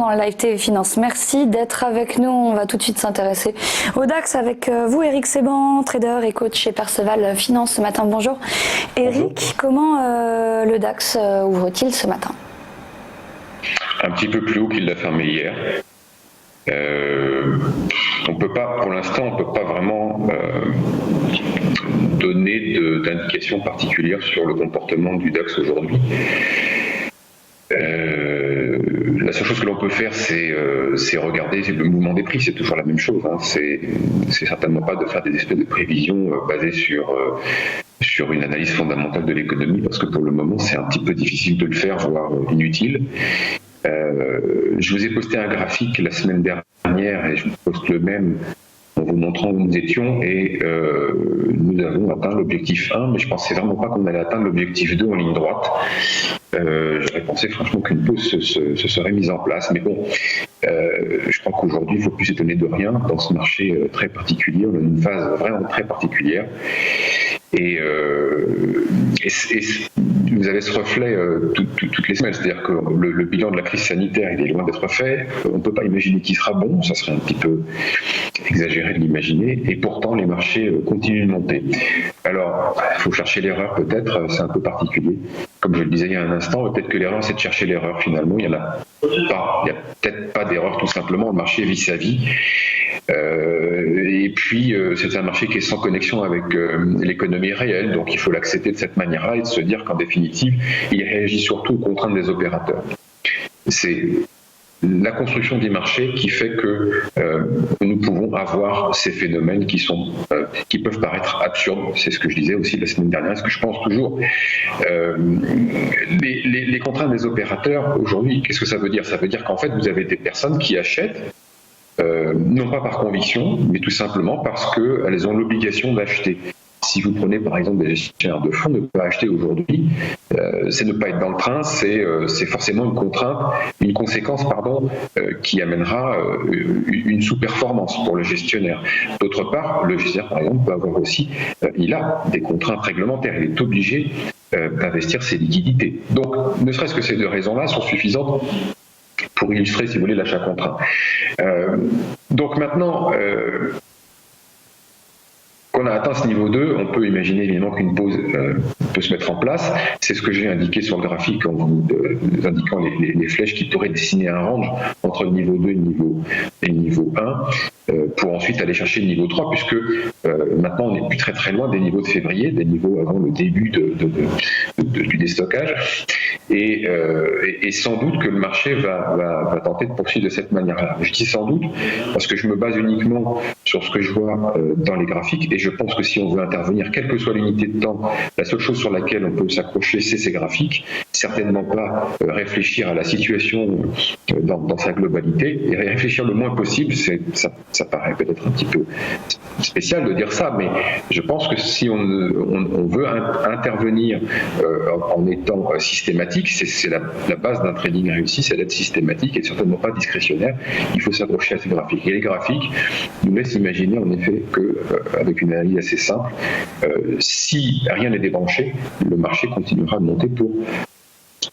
dans le Live TV Finance. Merci d'être avec nous. On va tout de suite s'intéresser au DAX avec vous, Eric Seban, trader et coach chez Perceval Finance ce matin. Bonjour. Eric, comment le DAX ouvre-t-il ce matin? Un petit peu plus haut qu'il l'a fermé hier. On peut pas, pour l'instant, on peut pas vraiment donner d'indications particulières sur le comportement du DAX aujourd'hui. La seule chose que l'on peut faire, c'est regarder le mouvement des prix. C'est toujours la même chose. Hein. C'est certainement pas de faire des espèces de prévisions basées sur une analyse fondamentale de l'économie, parce que pour le moment, c'est un petit peu difficile de le faire, voire inutile. Je vous ai posté un graphique la semaine dernière et je vous poste le même en vous montrant où nous étions et nous avons atteint l'objectif 1, mais je pensais vraiment pas qu'on allait atteindre l'objectif 2 en ligne droite. J'aurais pensé franchement qu'une pause se serait mise en place, mais bon, je crois qu'aujourd'hui il ne faut plus s'étonner de rien dans ce marché très particulier. On a une phase vraiment très particulière et vous avez ce reflet toutes les semaines, c'est-à-dire que le bilan de la crise sanitaire il est loin d'être fait, on ne peut pas imaginer qu'il sera bon, ça serait un petit peu exagéré de l'imaginer, et pourtant les marchés continuent de monter. Alors, il faut chercher l'erreur peut-être, c'est un peu particulier. Comme je le disais il y a un instant, peut-être que l'erreur c'est de chercher l'erreur finalement, il n'y a peut-être pas d'erreur tout simplement, le marché vit sa vie. Et puis c'est un marché qui est sans connexion avec l'économie réelle, donc il faut l'accepter de cette manière-là et de se dire qu'en définitive, il réagit surtout aux contraintes des opérateurs. C'est la construction des marchés qui fait que nous pouvons avoir ces phénomènes qui peuvent paraître absurdes. C'est ce que je disais aussi la semaine dernière, ce que je pense toujours. Les contraintes des opérateurs, aujourd'hui, qu'est-ce que ça veut dire? Ça veut dire qu'en fait, vous avez des personnes qui achètent non pas par conviction, mais tout simplement parce qu'elles ont l'obligation d'acheter. Si vous prenez par exemple des gestionnaires de fonds, ne pas acheter aujourd'hui, c'est ne pas être dans le train, c'est forcément une contrainte, une conséquence qui amènera une sous-performance pour le gestionnaire. D'autre part, le gestionnaire par exemple peut avoir aussi, il a des contraintes réglementaires, il est obligé d'investir ses liquidités. Donc ne serait-ce que ces deux raisons-là sont suffisantes pour illustrer, si vous voulez, l'achat contraint. Donc maintenant, qu'on a atteint ce niveau 2, on peut imaginer évidemment qu'une pause peut se mettre en place. C'est ce que j'ai indiqué sur le graphique en vous indiquant les flèches qui pourraient dessiner un range entre le niveau 2 et le niveau 1, pour ensuite aller chercher le niveau 3, puisque maintenant on n'est plus très très loin des niveaux de février, des niveaux avant le début du déstockage. Et sans doute que le marché va tenter de poursuivre de cette manière-là. Je dis sans doute parce que je me base uniquement sur ce que je vois dans les graphiques, et je pense que si on veut intervenir, quelle que soit l'unité de temps, la seule chose sur laquelle on peut s'accrocher, c'est ces graphiques. Certainement pas réfléchir à la situation dans sa globalité, et réfléchir le moins possible. Ça paraît peut-être un petit peu spécial de dire ça, mais je pense que si on veut intervenir en étant systématique, c'est la base d'un trading réussi, c'est d'être systématique et certainement pas discrétionnaire. Il faut s'accrocher à ces graphiques. Et les graphiques nous laissent imaginer en effet qu'avec une analyse assez simple, si rien n'est débranché, le marché continuera de monter pour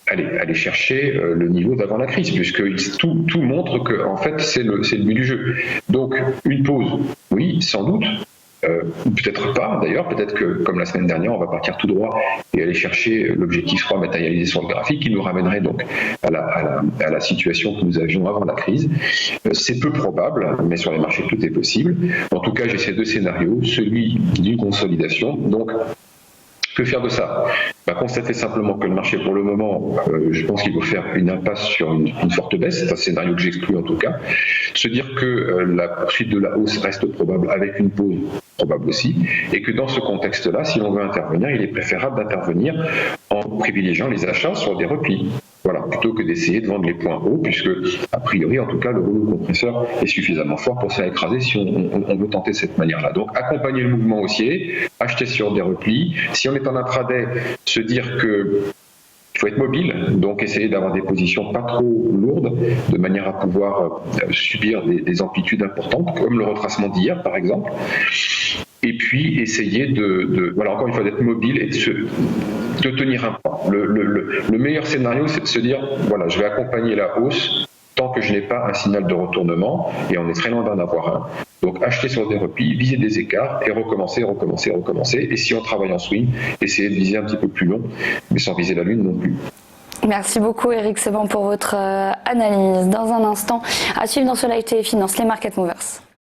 aller chercher le niveau d'avant la crise, puisque tout montre que en fait c'est le but du jeu. Donc une pause, oui, sans doute. Peut-être pas d'ailleurs, peut-être que comme la semaine dernière on va partir tout droit et aller chercher l'objectif 3 matérialisé sur le graphique qui nous ramènerait donc à la situation que nous avions avant la crise. C'est peu probable, mais sur les marchés tout est possible. En tout cas j'ai ces deux scénarios, celui d'une consolidation, donc que faire de ça? Constater simplement que le marché, pour le moment, je pense qu'il faut faire une impasse sur une forte baisse, c'est un scénario que j'exclus en tout cas. Se dire que la poursuite de la hausse reste probable avec une pause probable aussi, et que dans ce contexte-là, si l'on veut intervenir, il est préférable d'intervenir en privilégiant les achats sur des replis. Voilà, plutôt que d'essayer de vendre les points hauts, puisque, a priori, en tout cas, le rouleau compresseur est suffisamment fort pour se faire écraser si on veut tenter de cette manière-là. Donc, accompagner le mouvement haussier, acheter sur des replis. Si on est en intraday, se dire que il faut être mobile, donc essayer d'avoir des positions pas trop lourdes, de manière à pouvoir subir des amplitudes importantes, comme le retracement d'hier, par exemple. Et puis essayer voilà, encore une fois, d'être mobile et de tenir un pas. Le meilleur scénario, c'est de se dire, voilà, je vais accompagner la hausse tant que je n'ai pas un signal de retournement, et on est très loin d'en avoir un. Donc acheter sur des replis, viser des écarts et recommencer. Et si on travaille en swing, essayer de viser un petit peu plus long, mais sans viser la lune non plus. Merci beaucoup Eric Seban pour votre analyse. Dans un instant, à suivre dans Live TV Finance, les Market Movers.